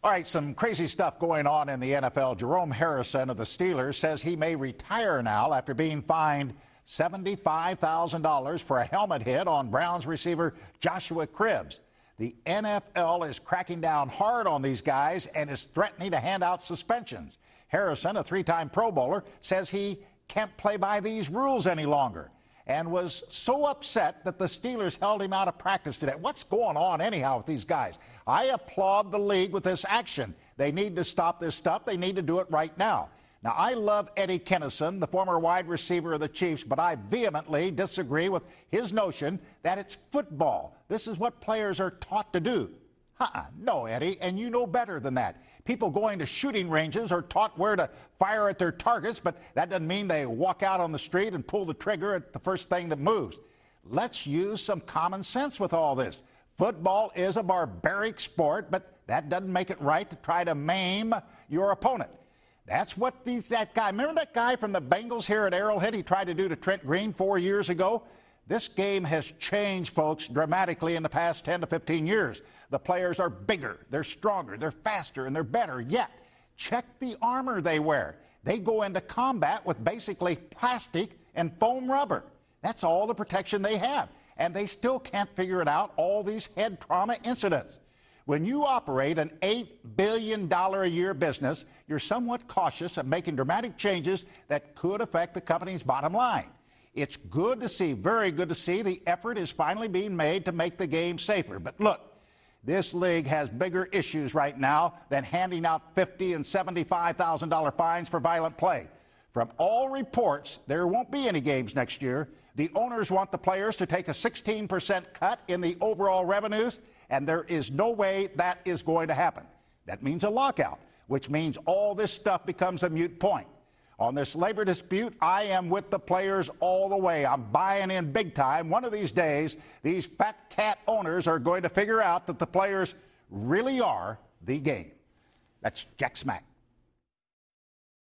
All right, some crazy stuff going on in the NFL. Jerome Harrison of the Steelers says he may retire now after being fined $75,000 for a helmet hit on Browns receiver Joshua Cribbs. The NFL is cracking down hard on these guys and is threatening to hand out suspensions. Harrison, a three-time Pro Bowler, says he can't play by these rules any longer and was so upset that the Steelers held him out of practice today. What's going on anyhow with these guys? I applaud the league with this action. They need to stop this stuff. They need to do it right now. Now, I love Eddie Kennison, the former wide receiver of the Chiefs, but I vehemently disagree with his notion that it's football. This is what players are taught to do. No, Eddie, and you know better than that. People going to shooting ranges are taught where to fire at their targets, but that doesn't mean they walk out on the street and pull the trigger at the first thing that moves. Let's use some common sense with all this. Football is a barbaric sport, but that doesn't make it right to try to maim your opponent. That's what that guy, remember that guy from the Bengals here at Arrowhead he tried to do to Trent Green 4 years ago? This game has changed, folks, dramatically in the past 10 to 15 years. The players are bigger, they're stronger, they're faster, and they're better. Yet, check the armor they wear. They go into combat with basically plastic and foam rubber. That's all the protection they have. And they still can't figure it out, all these head trauma incidents. When you operate an $8 billion a year business, you're somewhat cautious of making dramatic changes that could affect the company's bottom line. It's good to see, very good to see, the effort is finally being made to make the game safer. But look, this league has bigger issues right now than handing out $50,000 and $75,000 fines for violent play. From all reports, there won't be any games next year. The owners want the players to take a 16% cut in the overall revenues, and there is no way that is going to happen. That means a lockout, which means all this stuff becomes a moot point. On this labor dispute, I am with the players all the way. I'm buying in big time. One of these days, these fat cat owners are going to figure out that the players really are the game. That's Jack Smack.